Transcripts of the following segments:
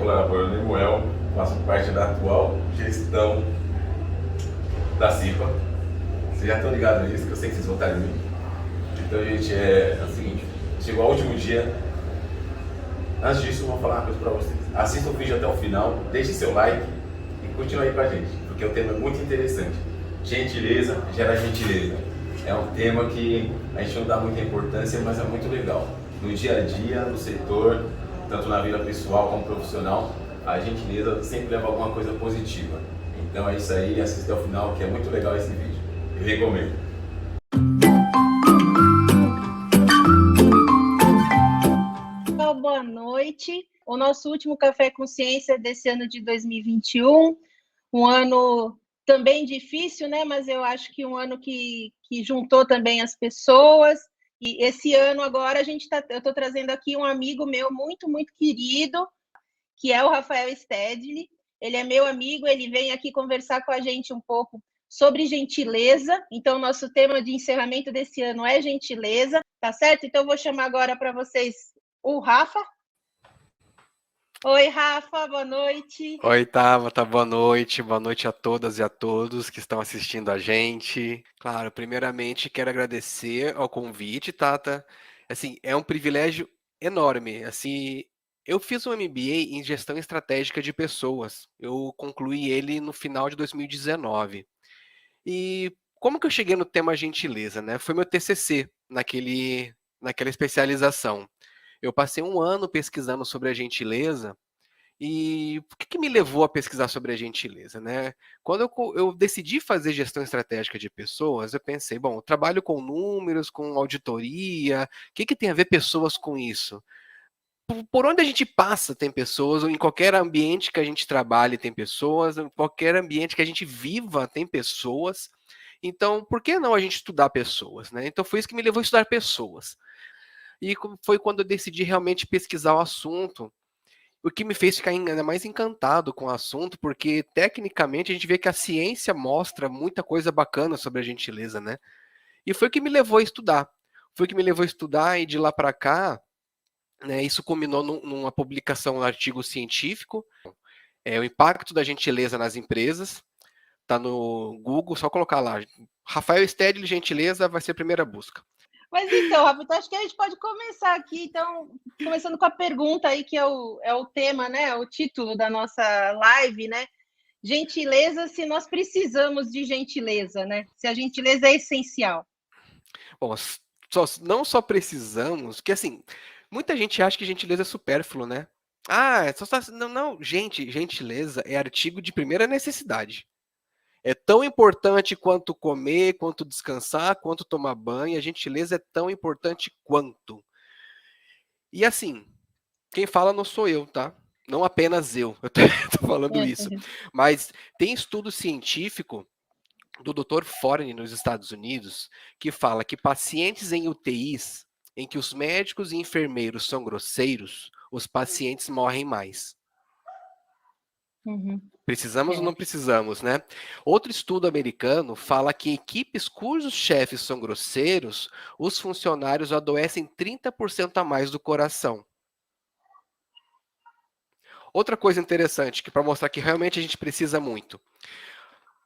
colaborador Lemuel, faço parte da atual gestão da CIPA. Vocês já estão ligados nisso, que eu sei que vocês votaram em mim. Então, gente, é o seguinte, chegou ao último dia. Antes disso, eu vou falar uma coisa para vocês. Assista o vídeo até o final, deixe seu like e continue aí com a gente, porque o tema é muito interessante. Gentileza gera gentileza. É um tema que a gente não dá muita importância, mas é muito legal. No dia a dia, no setor, tanto na vida pessoal como profissional, a gentileza sempre leva alguma coisa positiva. Então é isso aí, assista até o final, que é muito legal esse vídeo. Eu recomendo. Boa noite. O nosso último Café Consciência desse ano de 2021, um ano também difícil, né? Mas eu acho que um ano que juntou também as pessoas. E esse ano agora eu estou trazendo aqui um amigo meu muito, muito querido, que é o Rafael Stedley. Ele é meu amigo, ele vem aqui conversar com a gente um pouco sobre gentileza. Então, nosso tema de encerramento desse ano é gentileza, tá certo? Então, eu vou chamar agora para vocês o Rafa. Oi, Rafa, boa noite. Oi, Tabata, boa noite a todas e a todos que estão assistindo a gente. Claro, primeiramente quero agradecer ao convite, Tata. Assim, é um privilégio enorme. Assim, eu fiz um MBA em gestão estratégica de pessoas. Eu concluí ele no final de 2019. E como que eu cheguei no tema gentileza, né? Foi meu TCC naquela especialização. Eu passei um ano pesquisando sobre a gentileza. E o que me levou a pesquisar sobre a gentileza, né? Quando eu decidi fazer gestão estratégica de pessoas, eu pensei, bom, eu trabalho com números, com auditoria, o que tem a ver pessoas com isso? Por onde a gente passa tem pessoas, ou em qualquer ambiente que a gente trabalhe tem pessoas, em qualquer ambiente que a gente viva tem pessoas. Então, por que não a gente estudar pessoas, né? Então foi isso que me levou a estudar pessoas. E foi quando eu decidi realmente pesquisar o assunto, o que me fez ficar ainda mais encantado com o assunto, porque tecnicamente a gente vê que a ciência mostra muita coisa bacana sobre a gentileza, né? E foi o que me levou a estudar. Foi o que me levou a estudar e de lá para cá, né, isso culminou numa publicação, um artigo científico, o impacto da gentileza nas empresas. Tá no Google, só colocar lá, Rafael Stedley, gentileza, vai ser a primeira busca. Mas então, Rafa, então acho que a gente pode começar aqui, então, começando com a pergunta aí, que é o tema, né? O título da nossa live, né? Gentileza, se nós precisamos de gentileza, né? Se a gentileza é essencial. Bom, não só precisamos, que assim, muita gente acha que gentileza é supérfluo, né? Ah, não, gente, gentileza é artigo de primeira necessidade. É tão importante quanto comer, quanto descansar, quanto tomar banho. A gentileza é tão importante quanto. E assim, quem fala não sou eu, tá? Não apenas eu, eu tô falando isso. Mas tem estudo científico do Dr. Forney nos Estados Unidos que fala que pacientes em UTIs em que os médicos e enfermeiros são grosseiros, os pacientes morrem mais. Precisamos ou não precisamos, né? Outro estudo americano fala que equipes cujos chefes são grosseiros, os funcionários adoecem 30% a mais do coração. Outra coisa interessante, que para mostrar que realmente a gente precisa muito.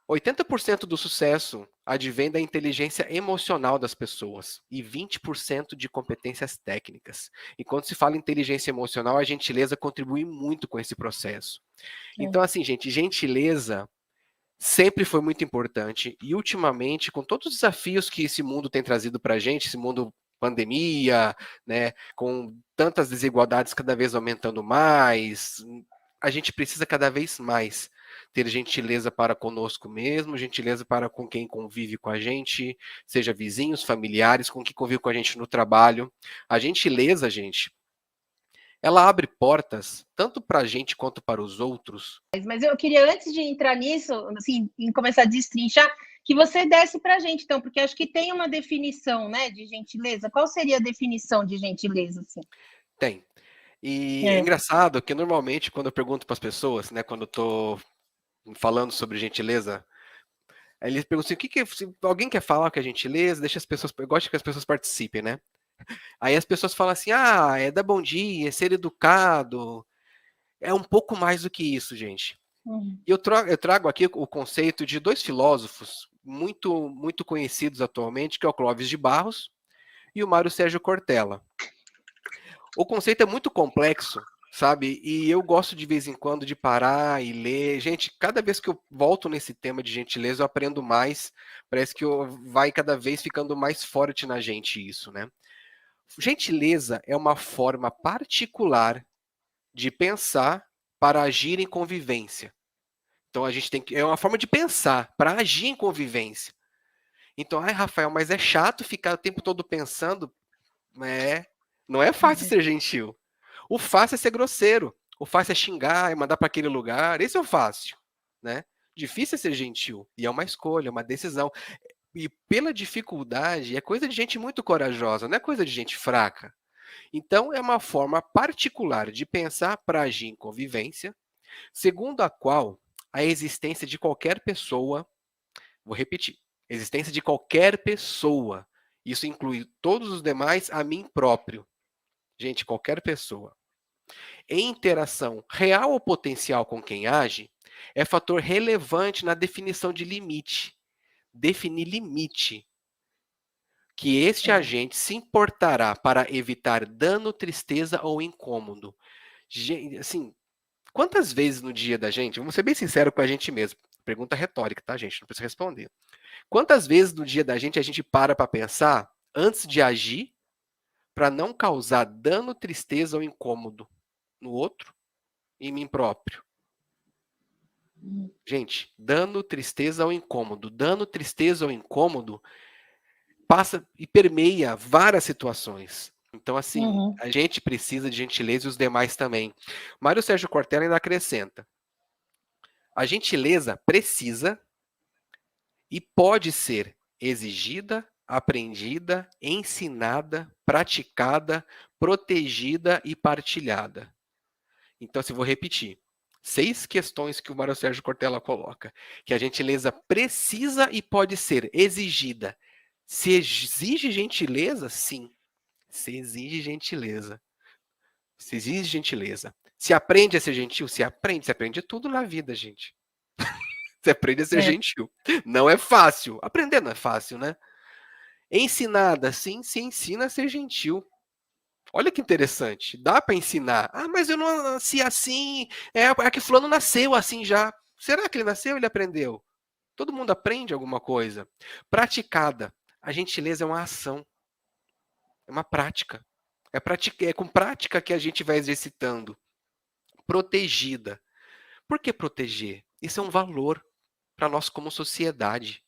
80% do sucesso advém da inteligência emocional das pessoas e 20% de competências técnicas. E quando se fala em inteligência emocional, a gentileza contribui muito com esse processo. Então, assim, gente, gentileza sempre foi muito importante e ultimamente, com todos os desafios que esse mundo tem trazido para a gente, esse mundo pandemia, né, com tantas desigualdades cada vez aumentando mais, a gente precisa cada vez mais ter gentileza para conosco mesmo, gentileza para com quem convive com a gente, seja vizinhos, familiares, com quem convive com a gente no trabalho. A gentileza, gente, ela abre portas tanto para a gente quanto para os outros. Mas eu queria, antes de entrar nisso, assim, em começar a destrinchar, que você desse para a gente, então, porque acho que tem uma definição, né, de gentileza. Qual seria a definição de gentileza, assim? Tem. E é engraçado que normalmente quando eu pergunto para as pessoas, né, quando eu estou falando sobre gentileza, eles perguntam assim, se alguém quer falar o que é gentileza, deixa as pessoas, eu gosto que as pessoas participem, né? Aí as pessoas falam assim, é dar bom dia, é ser educado. é um pouco mais do que isso, gente. Uhum. Eu trago aqui o conceito de 2 filósofos muito, muito conhecidos atualmente, que é o Clóvis de Barros e o Mário Sérgio Cortella. O conceito é muito complexo, sabe? E eu gosto de vez em quando de parar e ler. Gente, cada vez que eu volto nesse tema de gentileza, eu aprendo mais. Parece que vai cada vez ficando mais forte na gente isso, né? Gentileza é uma forma particular de pensar para agir em convivência. Então a gente tem que. É uma forma de pensar para agir em convivência. Então, ai, Rafael, mas é chato ficar o tempo todo pensando. Não é fácil ser gentil. O fácil é ser grosseiro. O fácil é xingar, é mandar para aquele lugar. Esse é o fácil, né? Difícil é ser gentil. E é uma escolha, é uma decisão. E pela dificuldade, é coisa de gente muito corajosa, não é coisa de gente fraca. Então, é uma forma particular de pensar para agir em convivência, segundo a qual a existência de qualquer pessoa, vou repetir, existência de qualquer pessoa, isso inclui todos os demais, a mim próprio. Gente, qualquer pessoa. Em interação real ou potencial com quem age, é fator relevante na definição de limite. Definir limite. Que este agente se importará para evitar dano, tristeza ou incômodo. Gente, assim, quantas vezes no dia da gente, vamos ser bem sinceros com a gente mesmo, pergunta retórica, tá, gente? Não precisa responder. Quantas vezes no dia da gente a gente para pensar antes de agir para não causar dano, tristeza ou incômodo no outro e em mim próprio? Gente, dano, tristeza ou incômodo. Dano, tristeza ou incômodo passa e permeia várias situações. Então, assim, a gente precisa de gentileza e os demais também. Mário Sérgio Cortella ainda acrescenta: a gentileza precisa e pode ser exigida, aprendida, ensinada, praticada, protegida e partilhada. Então, assim, vou repetir. 6 questões que o Mário Sérgio Cortella coloca. Que a gentileza precisa e pode ser exigida. Se exige gentileza? Sim. Se exige gentileza. Se exige gentileza. Se aprende a ser gentil? Se aprende tudo na vida, gente. Você aprende a ser gentil. Não é fácil. Aprender não é fácil, né? Ensinada, sim, se ensina a ser gentil. Olha que interessante. Dá para ensinar. Ah, mas eu não nasci assim. É que fulano nasceu assim já. Será que ele nasceu ou ele aprendeu? Todo mundo aprende alguma coisa. Praticada. A gentileza é uma ação. É uma prática. É com prática que a gente vai exercitando. Protegida. Por que proteger? Isso é um valor para nós como sociedade.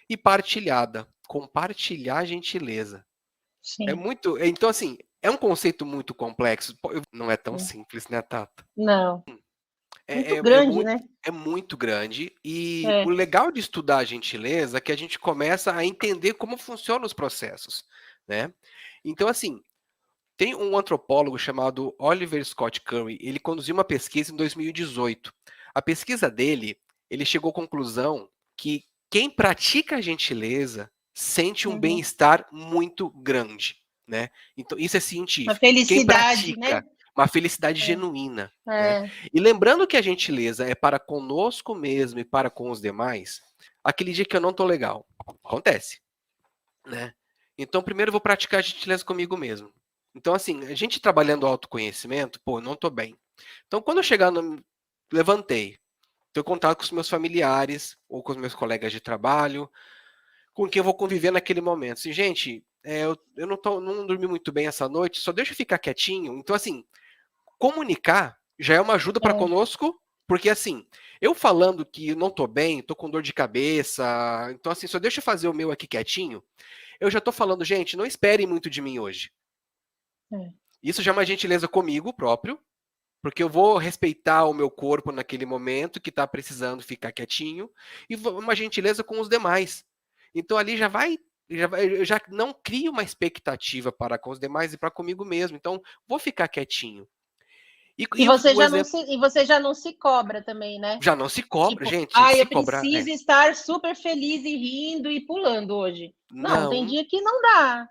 E partilhada. Compartilhar a gentileza. Sim. Então, assim, é um conceito muito complexo. Não é tão simples, né, Tata? Não. Muito grande, né? É muito grande. E o legal de estudar a gentileza é que a gente começa a entender como funcionam os processos, né? Então, assim, tem um antropólogo chamado Oliver Scott Curry. Ele conduziu uma pesquisa em 2018. A pesquisa dele, ele chegou à conclusão que quem pratica a gentileza sente um bem-estar muito grande, né? Então, isso é científico. Uma felicidade, quem pratica, né? Uma felicidade genuína. Né? E lembrando que a gentileza é para conosco mesmo e para com os demais, aquele dia que eu não tô legal, acontece, né? Então, primeiro eu vou praticar a gentileza comigo mesmo. Então, assim, a gente trabalhando o autoconhecimento, pô, eu não tô bem. Então, quando eu chegar levantei, tenho contato com os meus familiares ou com os meus colegas de trabalho, com quem eu vou conviver naquele momento. Assim, gente, eu não dormi muito bem essa noite, só deixa eu ficar quietinho. Então, assim, comunicar já é uma ajuda para conosco, porque, assim, eu falando que não tô bem, tô com dor de cabeça, então, assim, só deixa eu fazer o meu aqui quietinho, eu já tô falando, gente, não esperem muito de mim hoje. Isso já é uma gentileza comigo próprio, porque eu vou respeitar o meu corpo naquele momento que está precisando ficar quietinho, e uma gentileza com os demais. Então ali eu já não crio uma expectativa para com os demais e para comigo mesmo. Então vou ficar quietinho. E você já não se cobra também, né? Já não se cobra, tipo, gente. Eu preciso estar super feliz e rindo e pulando hoje. Não, tem dia que não dá.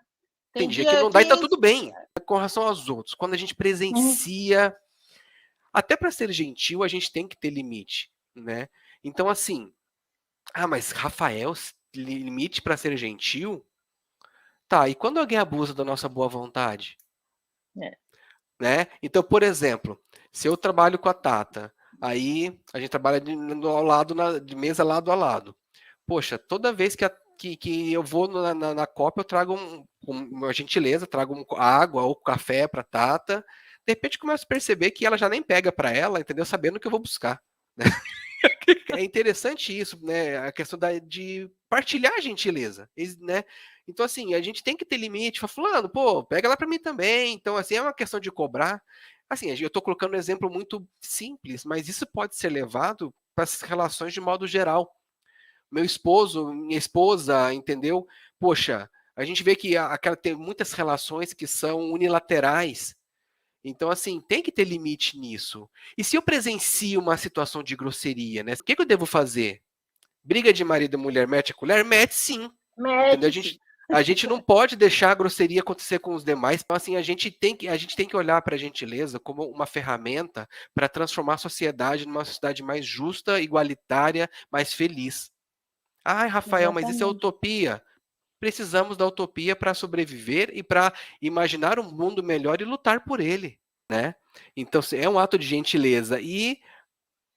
Tem dia que não dá e tá tudo bem. Com relação aos outros, quando a gente presencia até para ser gentil, a gente tem que ter limite, né? Então, assim, mas Rafael, limite para ser gentil? Tá, e quando alguém abusa da nossa boa vontade? É. Né? Então, por exemplo, se eu trabalho com a Tata, aí a gente trabalha de mesa lado a lado. Poxa, toda vez que eu vou na Copa, eu trago uma gentileza, trago água ou café para Tata. De repente, começo a perceber que ela já nem pega para ela, entendeu? Sabendo que eu vou buscar. Né? É interessante isso, né? A questão de partilhar a gentileza, né? Então, assim, a gente tem que ter limite. Fala, fulano, pô, pega lá para mim também. Então, assim, é uma questão de cobrar. Assim, eu estou colocando um exemplo muito simples, mas isso pode ser levado para as relações de modo geral. Meu esposo, minha esposa, entendeu? Poxa, a gente vê que tem muitas relações que são unilaterais. Então, assim, tem que ter limite nisso. E se eu presencio uma situação de grosseria, né? O que eu devo fazer? Briga de marido e mulher, mete a colher? Mete sim. Entendeu? A gente não pode deixar a grosseria acontecer com os demais. Então, assim, a gente tem que olhar para a gentileza como uma ferramenta para transformar a sociedade numa sociedade mais justa, igualitária, mais feliz. Ai, Rafael, mas isso é utopia. Precisamos da utopia para sobreviver e para imaginar um mundo melhor e lutar por ele, né? Então, é um ato de gentileza. E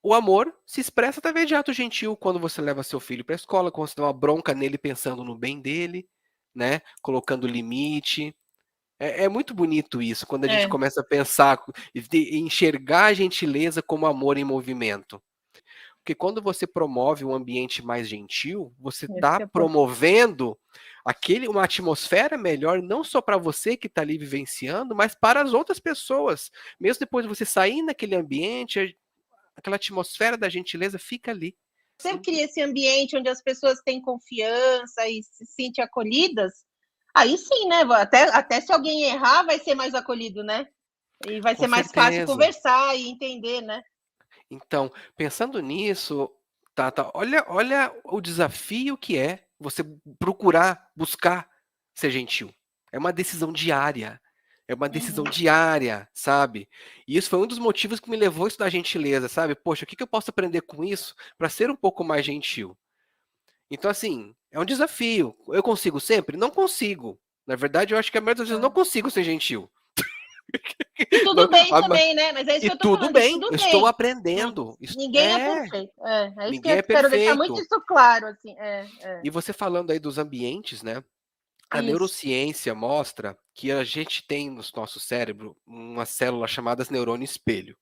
o amor se expressa através de ato gentil, quando você leva seu filho para a escola, quando você dá uma bronca nele pensando no bem dele, né? Colocando limite. É muito bonito isso, quando a gente começa a pensar, enxergar a gentileza como amor em movimento. Porque quando você promove um ambiente mais gentil, você está promovendo uma atmosfera melhor, não só para você que está ali vivenciando, mas para as outras pessoas. Mesmo depois de você sair naquele ambiente, aquela atmosfera da gentileza fica ali. Você cria esse ambiente onde as pessoas têm confiança e se sentem acolhidas, aí sim, né? Até se alguém errar, vai ser mais acolhido, né? E vai ser mais fácil conversar e entender, né? Então, pensando nisso, Tata, olha o desafio que é você buscar ser gentil. É uma decisão diária. É uma decisão diária, sabe? E isso foi um dos motivos que me levou a estudar gentileza, sabe? Poxa, o que eu posso aprender com isso para ser um pouco mais gentil? Então, assim, é um desafio. Eu consigo sempre? Não consigo. Na verdade, eu acho que a maioria das vezes eu não consigo ser gentil. E tudo bem também, né? Mas é isso que eu tô falando. Eu estou aprendendo. Ninguém é perfeito. É isso que eu quero deixar muito isso claro, assim. E você falando aí dos ambientes, né? A neurociência mostra que a gente tem no nosso cérebro uma célula chamada neurônio espelho.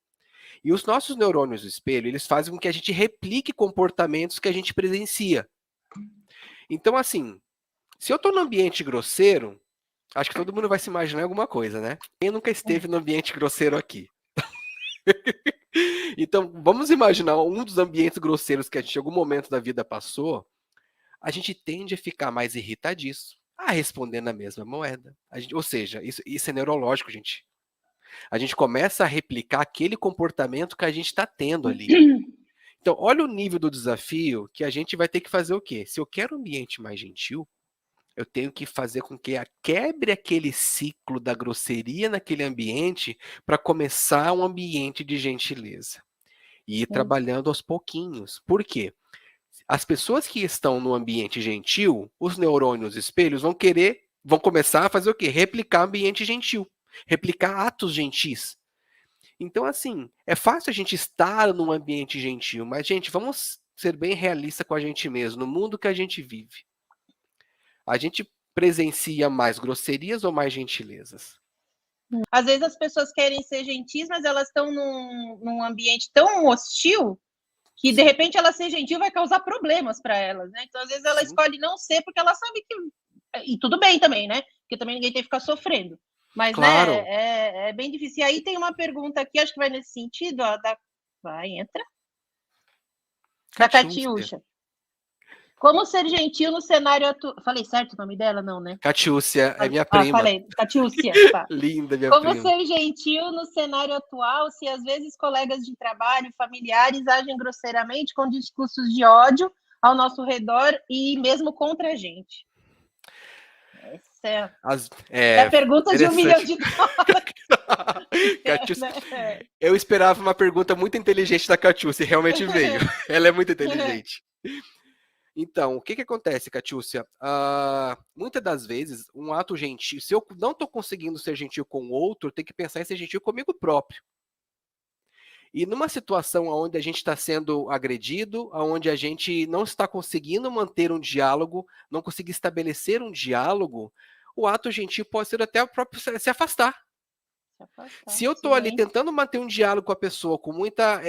E os nossos neurônios espelho, eles fazem com que a gente replique comportamentos que a gente presencia. Então, assim, se eu estou num ambiente grosseiro, acho que todo mundo vai se imaginar alguma coisa, né? Quem nunca esteve no ambiente grosseiro aqui? Então, vamos imaginar um dos ambientes grosseiros que a gente em algum momento da vida passou, a gente tende a ficar mais irritadiço, a responder na mesma moeda. Ou seja, isso é neurológico, gente. A gente começa a replicar aquele comportamento que a gente está tendo ali. Então, olha o nível do desafio que a gente vai ter que fazer o quê? Se eu quero um ambiente mais gentil, eu tenho que fazer com que quebre aquele ciclo da grosseria naquele ambiente para começar um ambiente de gentileza. E ir trabalhando aos pouquinhos. Por quê? As pessoas que estão no ambiente gentil, os neurônios espelhos vão começar a fazer o quê? Replicar ambiente gentil. Replicar atos gentis. Então, assim, é fácil a gente estar num ambiente gentil, mas, gente, vamos ser bem realistas com a gente mesmo, no mundo que a gente vive. A gente presencia mais grosserias ou mais gentilezas? Às vezes as pessoas querem ser gentis, mas elas estão num ambiente tão hostil que, de repente, ela ser gentil vai causar problemas para elas, né? Então, às vezes, ela escolhe não ser porque ela sabe que... E tudo bem também, né? Porque também ninguém tem que ficar sofrendo. Mas, claro, né, é bem difícil. E aí tem uma pergunta aqui, acho que vai nesse sentido, ó, entra. Da Catiúcia. Como ser gentil no cenário atual... Falei certo o nome dela? Não, né? Catiúcia, é minha prima. Falei, Catiúcia. Tá. Linda, minha prima. Como ser gentil no cenário atual se às vezes colegas de trabalho, familiares agem grosseiramente com discursos de ódio ao nosso redor e mesmo contra a gente? Essa é a pergunta de $1 milhão. Catiúcia, Né? eu esperava uma pergunta muito inteligente da Catiúcia, e realmente veio. Ela é muito inteligente. Então, o que que acontece, Catiúcia? Muitas das vezes, um ato gentil, se eu não estou conseguindo ser gentil com o outro, eu tenho que pensar em ser gentil comigo próprio. E numa situação onde a gente está sendo agredido, onde a gente não está conseguindo manter um diálogo, não conseguir estabelecer um diálogo, o ato gentil pode ser até o próprio se afastar. Se eu estou ali tentando manter um diálogo com a pessoa, com muita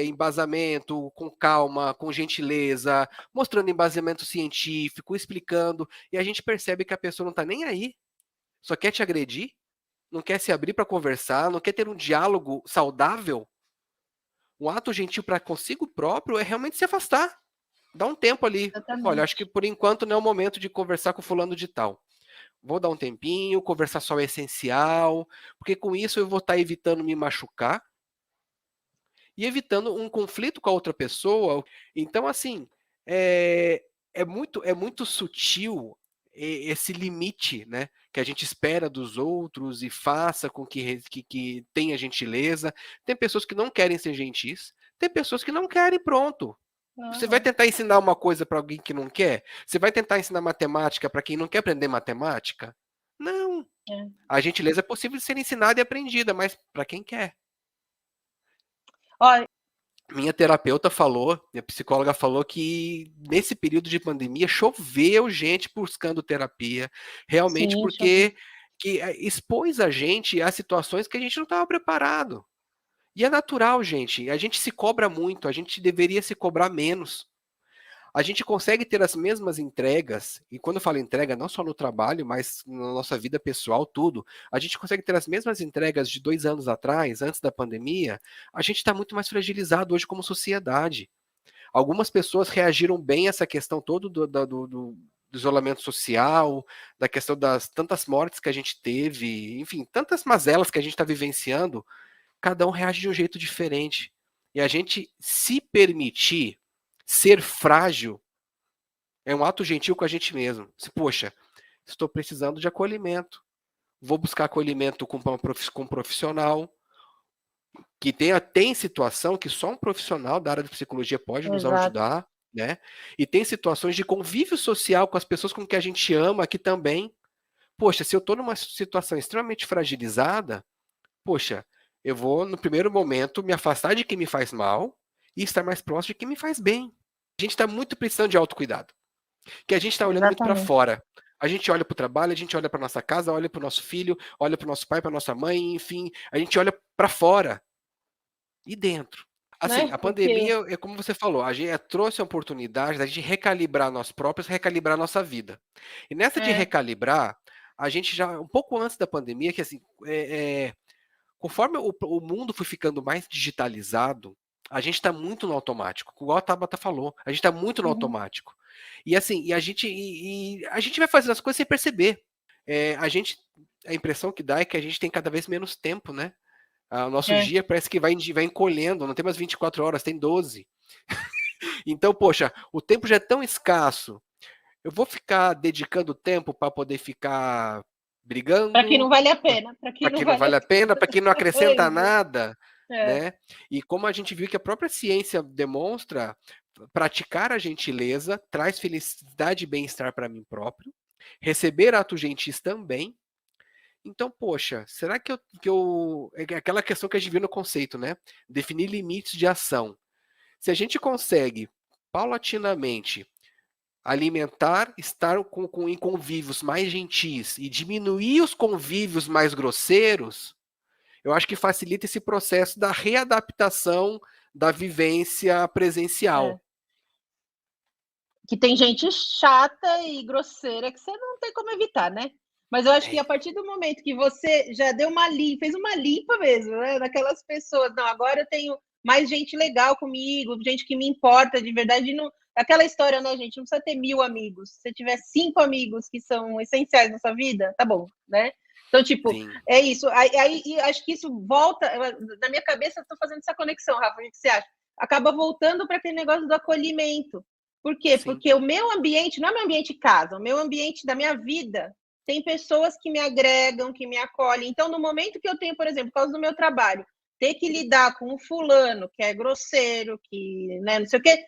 embasamento, com calma, com gentileza, mostrando embasamento científico, explicando, e a gente percebe que a pessoa não está nem aí, só quer te agredir, não quer se abrir para conversar, não quer ter um diálogo saudável, um ato gentil para consigo próprio é realmente se afastar. Dá um tempo ali. Exatamente. Olha, acho que por enquanto não é o momento de conversar com fulano de tal. Vou dar um tempinho, conversar só o essencial, porque com isso eu vou estar evitando me machucar e evitando um conflito com a outra pessoa. Então, assim, é muito sutil esse limite, né, que a gente espera dos outros e faça com que tenha gentileza. Tem pessoas que não querem ser gentis, tem pessoas que não querem, pronto. Você vai tentar ensinar uma coisa para alguém que não quer? Você vai tentar ensinar matemática para quem não quer aprender matemática? Não. A gentileza é possível de ser ensinada e aprendida, mas para quem quer. Olha, minha terapeuta falou, minha psicóloga falou que nesse período de pandemia choveu gente buscando terapia, realmente sim, porque que expôs a gente a situações que a gente não estava preparado. E é natural, gente, a gente se cobra muito, a gente deveria se cobrar menos. A gente consegue ter as mesmas entregas, e quando eu falo entrega, não só no trabalho, mas na nossa vida pessoal, tudo. A gente consegue ter as mesmas entregas de 2 anos atrás, antes da pandemia. A gente está muito mais fragilizado hoje como sociedade. Algumas pessoas reagiram bem a essa questão toda do isolamento social, da questão das tantas mortes que a gente teve, enfim, tantas mazelas que a gente está vivenciando. Cada um reage de um jeito diferente. E a gente se permitir ser frágil é um ato gentil com a gente mesmo. Poxa, estou precisando de acolhimento. Vou buscar acolhimento com um profissional. Que tem situação que só um profissional da área de psicologia pode nos ajudar, né? E tem situações de convívio social com as pessoas com que a gente ama aqui também. Poxa, se eu estou numa situação extremamente fragilizada, poxa, eu vou, no primeiro momento, me afastar de quem me faz mal e estar mais próximo de quem me faz bem. A gente está muito precisando de autocuidado. Que a gente está olhando muito para fora. A gente olha para o trabalho, a gente olha para nossa casa, olha para o nosso filho, olha para o nosso pai, para nossa mãe, enfim, a gente olha para fora e dentro. Assim, né? a pandemia, é como você falou, a gente trouxe a oportunidade da gente recalibrar nós próprios, recalibrar a nossa vida. E nessa de recalibrar, a gente já, um pouco antes da pandemia, que assim, conforme o mundo foi ficando mais digitalizado, a gente está muito no automático, igual a Tabata falou, a gente está muito no automático. E assim, a gente vai fazendo as coisas sem perceber. A impressão que dá é que a gente tem cada vez menos tempo, né? O nosso dia parece que vai encolhendo, não tem mais 24 horas, tem 12. Então, poxa, o tempo já é tão escasso. Eu vou ficar dedicando tempo para poder ficar brigando? Para que não vale a pena. Para que não vale a pena, para que não acrescenta nada. Né? E como a gente viu que a própria ciência demonstra, praticar a gentileza traz felicidade e bem-estar para mim próprio, receber atos gentis também. Então, poxa, será que eu. É aquela questão que a gente viu no conceito, né? Definir limites de ação. Se a gente consegue, paulatinamente, alimentar, estar em convívios mais gentis e diminuir os convívios mais grosseiros, eu acho que facilita esse processo da readaptação da vivência presencial. Que tem gente chata e grosseira que você não tem como evitar, né? Mas eu acho que a partir do momento que você já deu uma limpa, fez uma limpa mesmo, né? Daquelas pessoas, não, agora eu tenho mais gente legal comigo, gente que me importa de verdade. Não, aquela história, né, gente? Não precisa ter 1000 amigos. Se você tiver 5 amigos que são essenciais na sua vida, tá bom, né? Então, tipo, sim, é isso. Aí acho que isso volta. Na minha cabeça, eu tô fazendo essa conexão, Rafa, o que você acha? Acaba voltando para aquele negócio do acolhimento. Por quê? Sim. Porque o meu ambiente, não é meu ambiente casa, o meu ambiente da minha vida tem pessoas que me agregam, que me acolhem. Então, no momento que eu tenho, por exemplo, por causa do meu trabalho, ter que lidar com um fulano que é grosseiro, que, né, não sei o quê,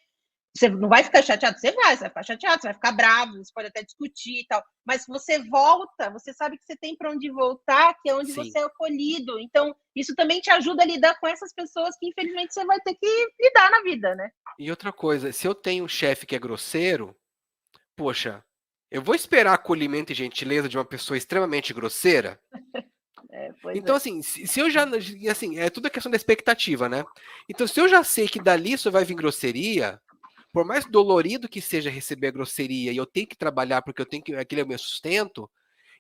você não vai ficar chateado? Você vai ficar chateado, você vai ficar bravo, você pode até discutir e tal, mas você volta, você sabe que você tem para onde voltar, que é onde Sim. você é acolhido. Então, isso também te ajuda a lidar com essas pessoas que, infelizmente, você vai ter que lidar na vida, né? E outra coisa, se eu tenho um chefe que é grosseiro, poxa, eu vou esperar acolhimento e gentileza de uma pessoa extremamente grosseira? Então, assim, se eu já. Assim, é tudo a questão da expectativa, né? Então, se eu já sei que dali isso vai vir grosseria, por mais dolorido que seja receber a grosseria e eu tenho que trabalhar porque eu tenho que. Aquele é o meu sustento,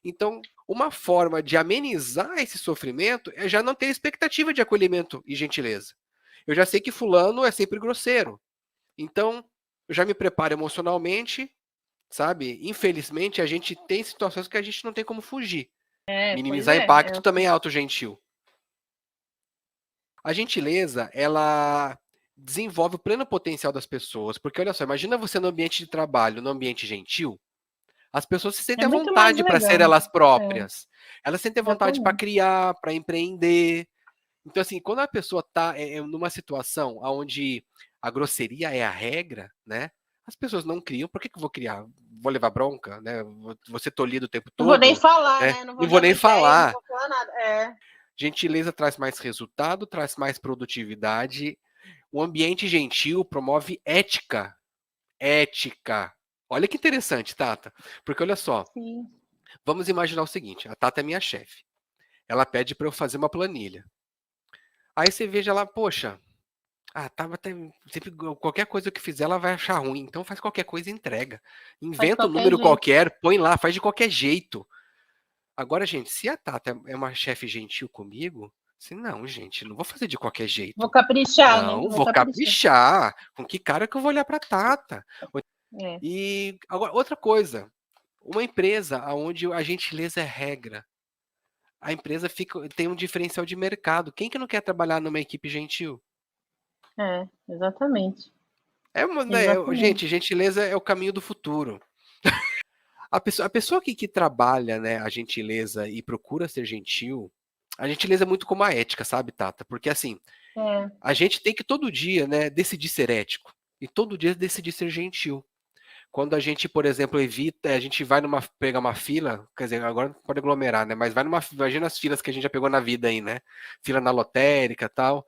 então, uma forma de amenizar esse sofrimento é já não ter expectativa de acolhimento e gentileza. Eu já sei que fulano é sempre grosseiro. Então, eu já me preparo emocionalmente, sabe? Infelizmente, a gente tem situações que a gente não tem como fugir. Minimizar impacto também é autogentil. A gentileza, ela desenvolve o pleno potencial das pessoas, porque olha só, imagina você no ambiente de trabalho, no ambiente gentil, as pessoas se sentem à vontade para ser elas próprias. Elas sentem vontade para criar, para empreender. Então, assim, quando a pessoa está numa situação onde a grosseria é a regra, né? As pessoas não criam. Por que eu vou criar? Vou levar bronca, né? Vou ser tolhido o tempo todo. Não vou nem falar, né? Não vou nem falar. Não vou falar nada. Gentileza traz mais resultado, traz mais produtividade. O ambiente gentil promove ética. Ética. Olha que interessante, Tata. Porque olha só. Sim. Vamos imaginar o seguinte: a Tata é minha chefe. Ela pede para eu fazer uma planilha. Aí você veja lá, poxa, sempre qualquer coisa que fizer ela vai achar ruim, então faz qualquer coisa e entrega. Inventa um número qualquer, põe lá, faz de qualquer jeito. Agora, gente, se a Tata é uma chefe gentil comigo, assim, não, gente, não vou fazer de qualquer jeito. Vou caprichar, não, né? Vou caprichar. Com que cara que eu vou olhar pra Tata? E agora, outra coisa, uma empresa onde a gentileza é regra, a empresa tem um diferencial de mercado. Quem que não quer trabalhar numa equipe gentil? Exatamente. Gente, gentileza é o caminho do futuro. A pessoa que trabalha, né, a gentileza e procura ser gentil, a gentileza é muito como a ética, sabe, Tata? Porque assim, a gente tem que todo dia, né, decidir ser ético e todo dia decidir ser gentil. Quando a gente, por exemplo, a gente vai pegar uma fila, quer dizer, agora pode aglomerar, né? Mas imagina as filas que a gente já pegou na vida aí, né? Fila na lotérica e tal.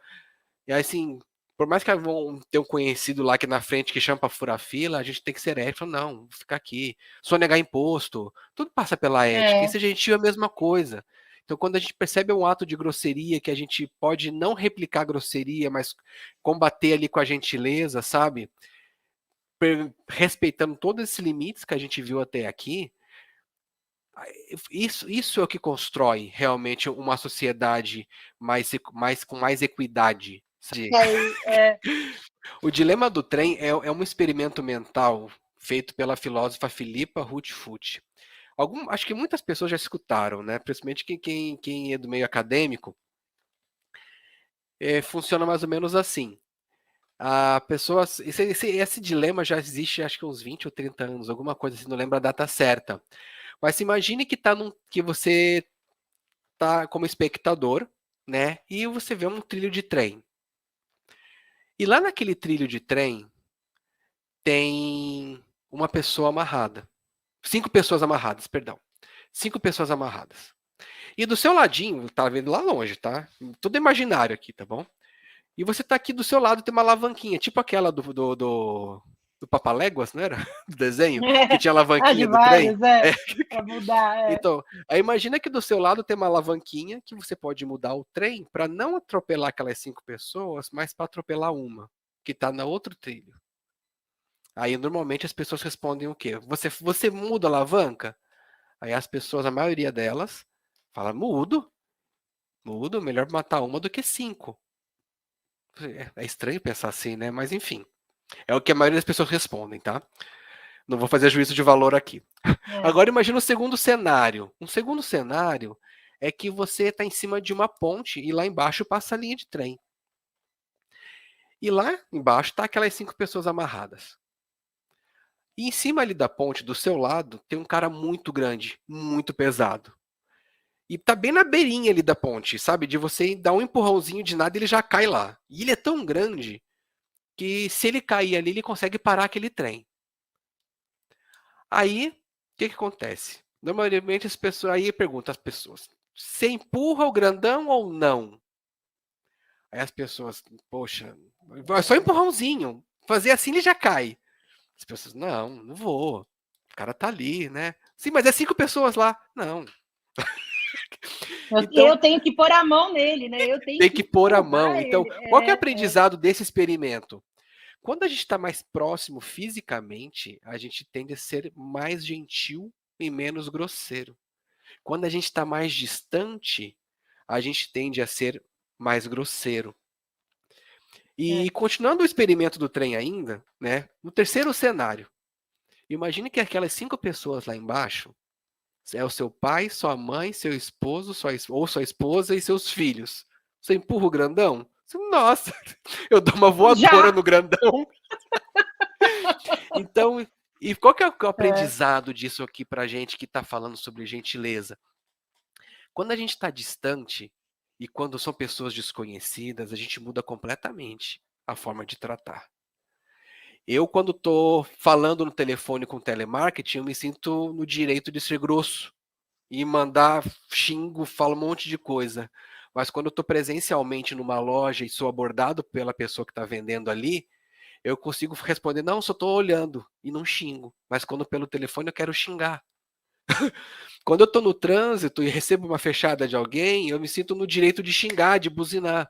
E aí, assim, por mais que vão ter um conhecido lá aqui na frente que chama para furar fila, a gente tem que ser ético. Não, vou ficar aqui. Sonegar imposto, tudo passa pela ética. E ser gentil é a mesma coisa. Então, quando a gente percebe um ato de grosseria, que a gente pode não replicar a grosseria, mas combater ali com a gentileza, sabe? Respeitando todos esses limites que a gente viu até aqui, isso é o que constrói realmente uma sociedade com mais equidade. O dilema do trem é um experimento mental feito pela filósofa Philippa Routefut. Acho que muitas pessoas já escutaram, né? Principalmente quem é do meio acadêmico. Funciona mais ou menos assim. A pessoa, esse dilema já existe acho que uns 20 ou 30 anos, alguma coisa assim, não lembro a data certa. Mas imagine que você tá como espectador, né? E você vê um trilho de trem. E lá naquele trilho de trem tem uma pessoa amarrada. 5 pessoas amarradas, perdão. 5 pessoas amarradas. E do seu ladinho, tá vendo lá longe, tá? Tudo imaginário aqui, tá bom? E você tá aqui do seu lado, tem uma alavanquinha, tipo aquela do Papaléguas, não era? Do desenho, que tinha a alavanquinha do trem. Pra mudar, Então, aí imagina que do seu lado tem uma alavanquinha que você pode mudar o trem para não atropelar aquelas 5 pessoas, mas para atropelar uma, que tá na outro trilho. Aí normalmente as pessoas respondem o quê? Você muda a alavanca? Aí as pessoas, a maioria delas, fala, mudo, melhor matar uma do que 5. É estranho pensar assim, né? Mas enfim, é o que a maioria das pessoas respondem, tá? Não vou fazer juízo de valor aqui. Agora imagina o segundo cenário. Um segundo cenário é que você está em cima de uma ponte e lá embaixo passa a linha de trem. E lá embaixo tá aquelas 5 pessoas amarradas. E em cima ali da ponte, do seu lado, tem um cara muito grande, muito pesado. E tá bem na beirinha ali da ponte, sabe? De você dar um empurrãozinho de nada, ele já cai lá. E ele é tão grande que se ele cair ali, ele consegue parar aquele trem. Aí, o que acontece? Normalmente as pessoas, aí pergunta às pessoas, você empurra o grandão ou não? Aí as pessoas, poxa, é só empurrãozinho, fazer assim ele já cai. As pessoas, não vou, o cara tá ali, né? Sim, mas é 5 pessoas lá. Não. Então, eu tenho que pôr a mão nele, né? Eu tenho tem que pôr a mão. Então, ele. qual que é o aprendizado desse experimento? Quando a gente está mais próximo fisicamente, a gente tende a ser mais gentil e menos grosseiro. Quando a gente está mais distante, a gente tende a ser mais grosseiro. E continuando o experimento do trem ainda, né? No terceiro cenário, imagine que aquelas 5 pessoas lá embaixo é o seu pai, sua mãe, seu esposo, ou sua esposa e seus filhos. Você empurra o grandão? Nossa, eu dou uma voadora no grandão. Então, e qual que é o aprendizado disso aqui pra gente que está falando sobre gentileza? Quando a gente está distante e quando são pessoas desconhecidas, a gente muda completamente a forma de tratar. Eu, quando estou falando no telefone com telemarketing, eu me sinto no direito de ser grosso e mandar xingo, falo um monte de coisa. Mas quando eu estou presencialmente numa loja e sou abordado pela pessoa que está vendendo ali, eu consigo responder, não, só estou olhando e não xingo. Mas quando pelo telefone eu quero xingar. Quando eu estou no trânsito e recebo uma fechada de alguém, eu me sinto no direito de xingar, de buzinar.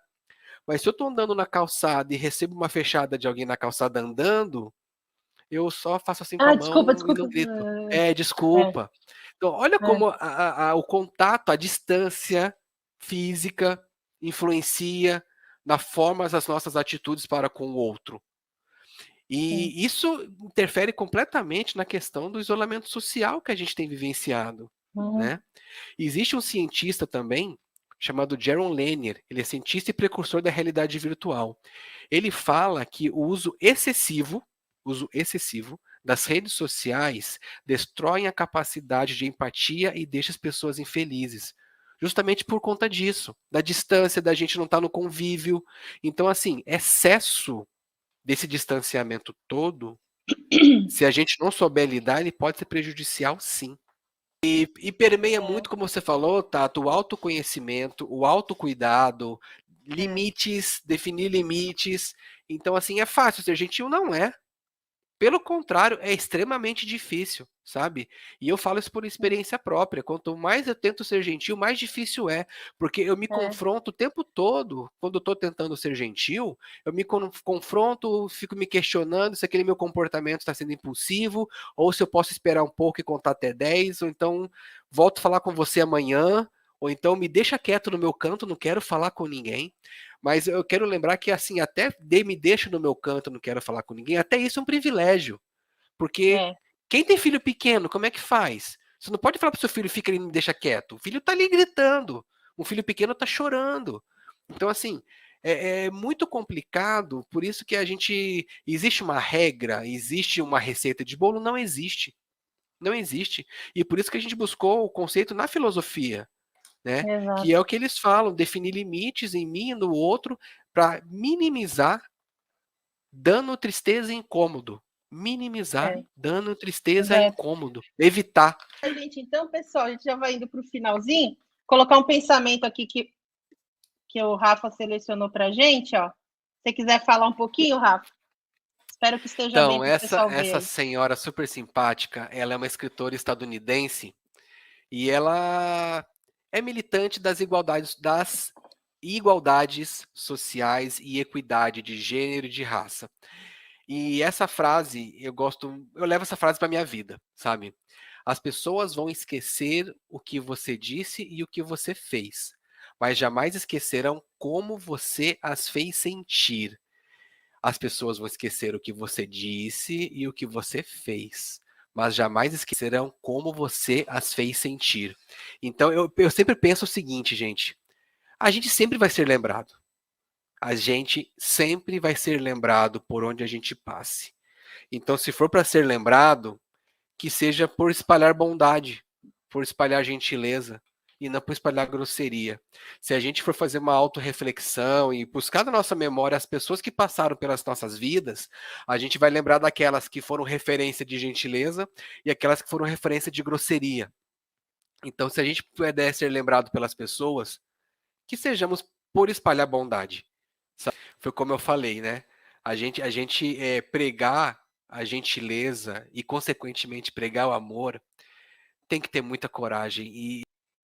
Mas se eu estou andando na calçada e recebo uma fechada de alguém na calçada andando, eu só faço assim com a Desculpa. mão e não grito. Desculpa. Então, olha como o contato, a distância física influencia na forma das nossas atitudes para com o outro. E isso interfere completamente na questão do isolamento social que a gente tem vivenciado, né? Existe um cientista também chamado Jaron Lanier, ele é cientista e precursor da realidade virtual. Ele fala que o uso excessivo das redes sociais destroem a capacidade de empatia e deixa as pessoas infelizes. Justamente por conta disso, da distância, da gente não estar no convívio. Então, assim, excesso desse distanciamento todo, se a gente não souber lidar, ele pode ser prejudicial, sim. E permeia muito, como você falou, Tato, o autoconhecimento, o autocuidado, limites, definir limites. Então, assim, é fácil ser gentil? Não é. Pelo contrário, é extremamente difícil, sabe? E eu falo isso por experiência própria. Quanto mais eu tento ser gentil, mais difícil é. Porque eu me confronto o tempo todo, quando eu estou tentando ser gentil, eu me confronto, fico me questionando se aquele meu comportamento está sendo impulsivo, ou se eu posso esperar um pouco e contar até 10, ou então volto a falar com você amanhã, ou então me deixa quieto no meu canto, não quero falar com ninguém. Mas eu quero lembrar que, assim, até me deixa no meu canto, não quero falar com ninguém, até isso é um privilégio. Porque quem tem filho pequeno, como é que faz? Você não pode falar pro seu filho, fica ali e me deixa quieto. O filho tá ali gritando. Um filho pequeno tá chorando. Então, assim, é muito complicado, por isso que a gente... Existe uma regra, existe uma receita de bolo? Não existe. Não existe. E por isso que a gente buscou o conceito na filosofia, né? Que é o que eles falam, definir limites em mim e no outro para minimizar dano, tristeza e incômodo. Minimizar dano, tristeza e incômodo. Evitar. Gente, então, pessoal, a gente já vai indo para o finalzinho. Colocar um pensamento aqui que o Rafa selecionou para a gente, ó. Se você quiser falar um pouquinho, Rafa. Espero que esteja bem para o pessoal ver. Essa senhora super simpática, ela é uma escritora estadunidense e ela é militante das igualdades sociais e equidade de gênero e de raça. E essa frase, eu levo essa frase para minha vida, sabe? As pessoas vão esquecer o que você disse e o que você fez, mas jamais esquecerão como você as fez sentir. As pessoas vão esquecer o que você disse e o que você fez, mas jamais esquecerão como você as fez sentir. Então, eu sempre penso o seguinte, gente. A gente sempre vai ser lembrado. A gente sempre vai ser lembrado por onde a gente passe. Então, se for para ser lembrado, que seja por espalhar bondade, por espalhar gentileza, e não por espalhar grosseria. Se a gente for fazer uma autorreflexão e buscar na nossa memória as pessoas que passaram pelas nossas vidas, a gente vai lembrar daquelas que foram referência de gentileza e aquelas que foram referência de grosseria. Então, se a gente puder ser lembrado pelas pessoas, que sejamos por espalhar bondade. Sabe? Foi como eu falei, né? A gente pregar a gentileza e, consequentemente, pregar o amor, tem que ter muita coragem. E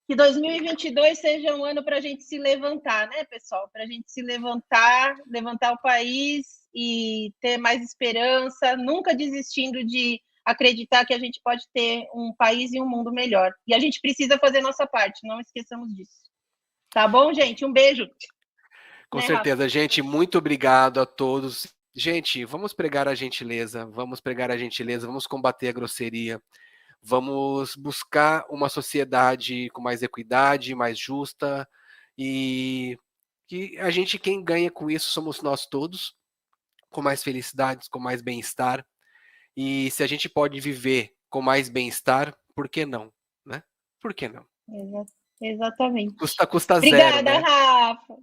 que 2022 seja um ano para a gente se levantar, né, pessoal? Para a gente se levantar o país e ter mais esperança, nunca desistindo de acreditar que a gente pode ter um país e um mundo melhor. E a gente precisa fazer nossa parte, não esqueçamos disso. Tá bom, gente? Um beijo. Com certeza, Rafa? Gente, muito obrigado a todos. Gente, vamos pregar a gentileza, vamos combater a grosseria, vamos buscar uma sociedade com mais equidade, mais justa, e que a gente, quem ganha com isso somos nós todos, com mais felicidades, com mais bem-estar. E se a gente pode viver com mais bem-estar, por que não, né? Por que não? Exatamente. Custa Obrigada, zero, né? Rafa.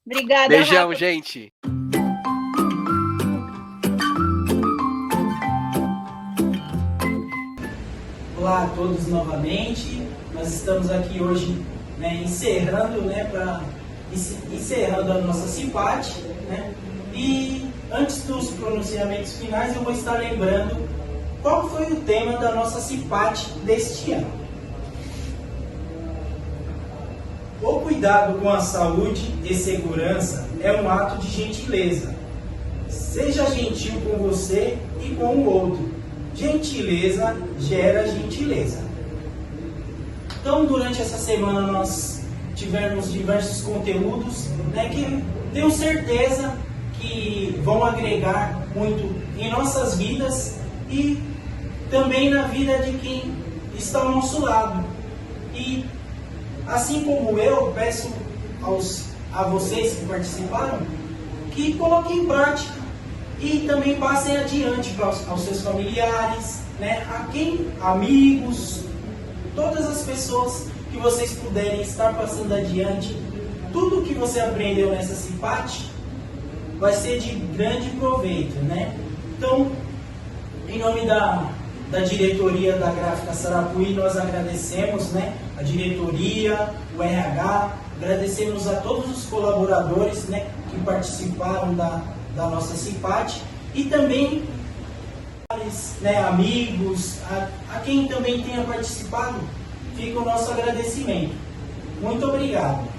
Obrigada, beijão, Rafa. Gente. Olá a todos novamente. Nós estamos aqui hoje, né, encerrando a nossa simpate, né? E antes dos pronunciamentos finais, eu vou estar lembrando qual foi o tema da nossa simpate deste ano. O cuidado com a saúde e segurança é um ato de gentileza. Seja gentil com você e com o outro. Gentileza gera gentileza. Então, durante essa semana, nós tivemos diversos conteúdos, né, que tenho certeza que vão agregar muito em nossas vidas e também na vida de quem está ao nosso lado. E assim como eu, peço a vocês que participaram que coloquem em prática e também passem adiante aos seus familiares, né, amigos, todas as pessoas que vocês puderem estar passando adiante. Tudo que você aprendeu nessa simpate vai ser de grande proveito, né? Então, em nome da diretoria da Gráfica Sarapuí, nós agradecemos, né, a diretoria, o RH, agradecemos a todos os colaboradores, né, que participaram da nossa simpate e também, né, amigos, a quem também tenha participado, fica o nosso agradecimento. Muito obrigado.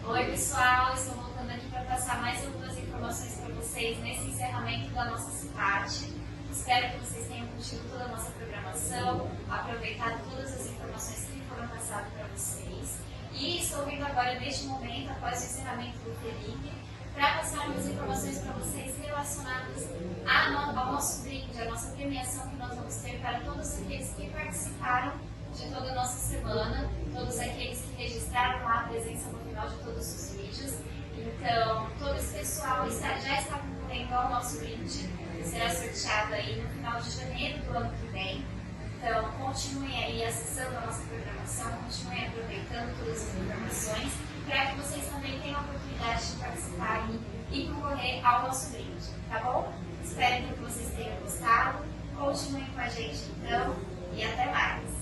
Oi pessoal, estou voltando aqui para passar mais algumas informações para vocês nesse encerramento da nossa simpate. Espero que vocês tenham curtido toda a nossa programação, aproveitado todas as informações que foram passadas para vocês. E estou vindo agora, neste momento, após o encerramento do Felipe, para passar umas informações para vocês relacionadas ao nosso brinde, a nossa premiação que nós vamos ter para todos aqueles que participaram de toda a nossa semana, todos aqueles que registraram lá a presença no final de todos os vídeos. Então, todo esse pessoal já está concorrendo ao nosso brinde, que será sorteado aí no final de janeiro do ano que vem. Então, continuem aí acessando a nossa programação, continuem aproveitando todas as informações, para que vocês também tenham a oportunidade de participar e concorrer ao nosso brinde, tá bom? Espero que vocês tenham gostado, continuem com a gente então, e até mais!